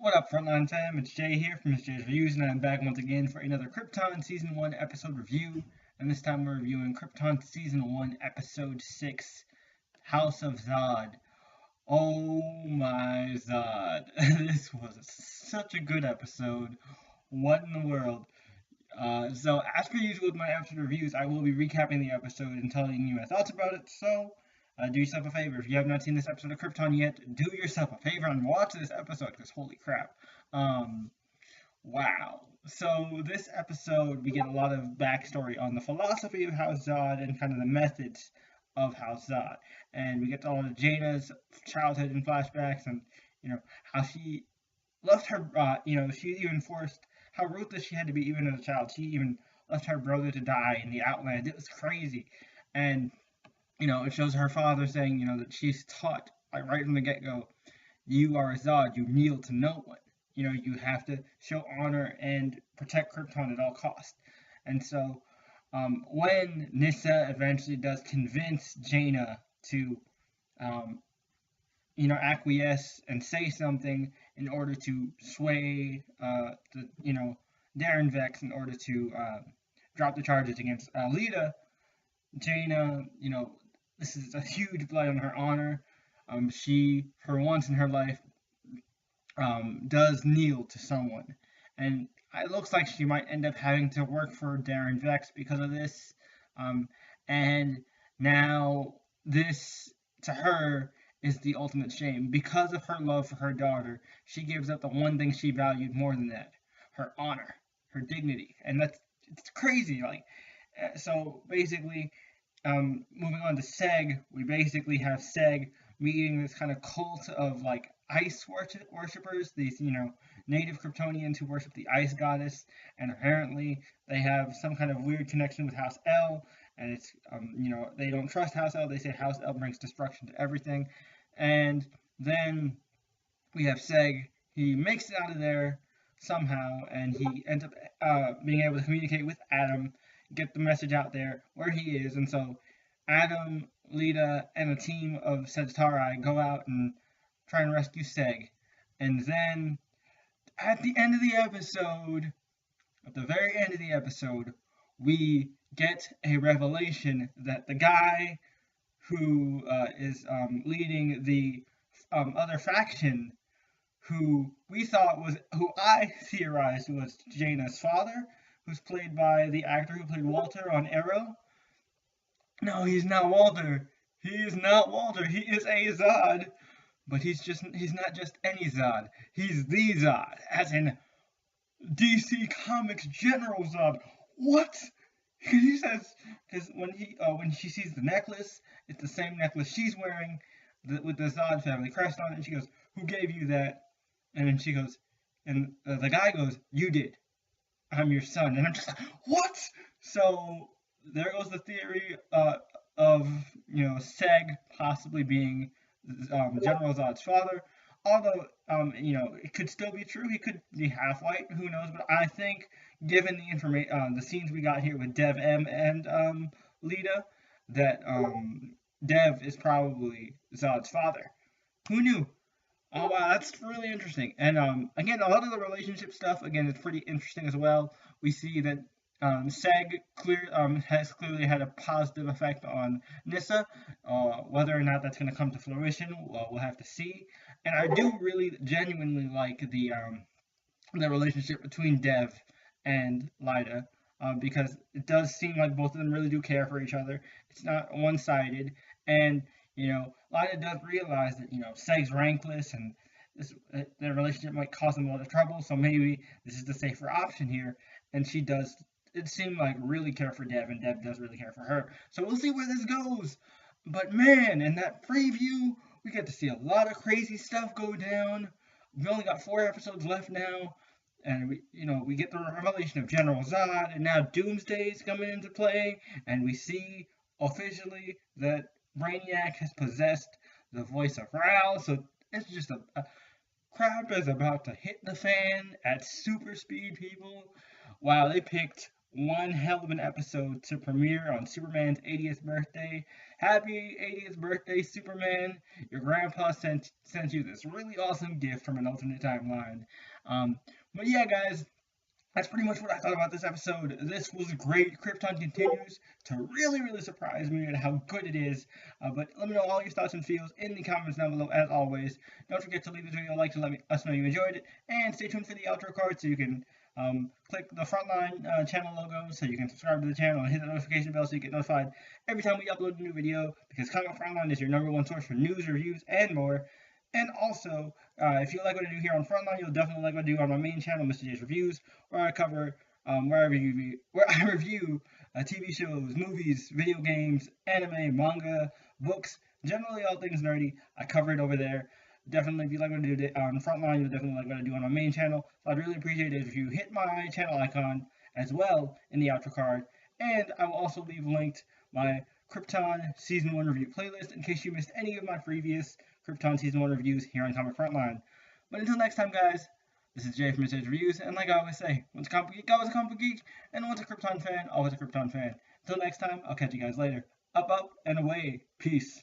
What up, Frontline fam? It's Jay here from Jay's Reviews, and I'm back once again for another Krypton Season 1 episode review. And this time we're reviewing Krypton Season 1, Episode 6, House of Zod. Oh my Zod. This was such a good episode. What in the world? So, as per usual with my episode reviews, I will be recapping the episode and telling you my thoughts about it. So, do yourself a favor. If you have not seen this episode of Krypton yet, do yourself a favor and watch this episode, because holy crap. Wow. So, this episode, we get a lot of backstory on the philosophy of House Zod and kind of the methods of House Zod. And we get a lot of Jayna's childhood and flashbacks and, how she left her, she even forced how ruthless she had to be even as a child. She even left her brother to die in the Outland. It was crazy. And it shows her father saying, that she's taught, like right from the get-go, you are a Zod, you kneel to no one. You have to show honor and protect Krypton at all costs. And so, when Nyssa eventually does convince Jayna to, acquiesce and say something in order to sway, Darren Vex in order to drop the charges against Lita, Jayna, this is a huge blight on her honor. She, for once in her life, does kneel to someone. And it looks like she might end up having to work for Darren Vex because of this. And now this, to her, is the ultimate shame. Because of her love for her daughter, she gives up the one thing she valued more than that, her honor, her dignity. And it's crazy. So basically, moving on to Seg, we basically have Seg meeting this kind of cult of ice worshippers, these native Kryptonians who worship the ice goddess, and apparently they have some kind of weird connection with House L, and it's they don't trust House L. They say House L brings destruction to everything, and then we have Seg. He makes it out of there somehow, and he ends up being able to communicate with Adam, get the message out there where he is. And so Adam, Lita, and a team of Centauri go out and try and rescue Seg. And then at the end of the episode, at the very end of the episode, we get a revelation that the guy who is leading the other faction, who I theorized was Jayna's father, who's played by the actor who played Walter on Arrow. No, he's not Walter. He is not Walter. He is a Zod. But he's not just any Zod. He's the Zod, as in DC Comics General Zod. What? He says, because when she sees the necklace, it's the same necklace she's wearing with the Zod family crest on it, and she goes, "Who gave you that?" And then she goes, and the guy goes, "You did. I'm your son." And I'm just like, what? So there goes the theory of Seg possibly being General Zod's father. Although it could still be true. He could be half white. Who knows? But I think, given the information, the scenes we got here with Dev M and Lita, that Dev is probably Zod's father. Who knew? Oh wow, that's really interesting. And again, a lot of the relationship stuff again is pretty interesting as well. We see that Seg has clearly had a positive effect on Nyssa. Whether or not that's going to come to fruition, we'll have to see. And I do really genuinely like the relationship between Dev and Lida, because it does seem like both of them really do care for each other. It's not one-sided, and Lida does realize that Seg's rankless, and their relationship might cause them a lot of trouble. So maybe this is the safer option here, and she does. It seemed like really care for Dev, and Dev does really care for her. So we'll see where this goes. But man, in that preview, we get to see a lot of crazy stuff go down. We've only got 4 episodes left now, and we get the revelation of General Zod, and now Doomsday is coming into play, and we see officially that Brainiac has possessed the voice of Ral. So it's just a crap is about to hit the fan at super speed, people. Wow, they picked one hell of an episode to premiere on Superman's 80th birthday. Happy 80th birthday, Superman! Your grandpa sent you this really awesome gift from an alternate timeline. But yeah, guys, that's pretty much what I thought about this episode. This was great. Krypton continues to really surprise me at how good it is. But let me know all your thoughts and feels in the comments down below, as always. Don't forget to leave this video a like to let us know you enjoyed it. And stay tuned for the outro card so you can click the Frontline channel logo so you can subscribe to the channel and hit the notification bell so you get notified every time we upload a new video. Because Comic Frontline is your #1 source for news, reviews, and more. And also, if you like what I do here on Frontline, you'll definitely like what I do on my main channel, Mr. J's Reviews, where I cover, where I review TV shows, movies, video games, anime, manga, books, generally all things nerdy. I cover it over there. Definitely, if you like what I do on Frontline, you'll definitely like what I do on my main channel. So I'd really appreciate it if you hit my channel icon as well in the outro card. And I will also leave linked my Krypton Season 1 review playlist in case you missed any of my previous Krypton Season 1 reviews here on Comic Frontline. But until next time, guys, this is Jay from Mr. Reviews, and like I always say, once a comic geek, always a comic geek, and once a Krypton fan, always a Krypton fan. Until next time, I'll catch you guys later. Up, and away. Peace.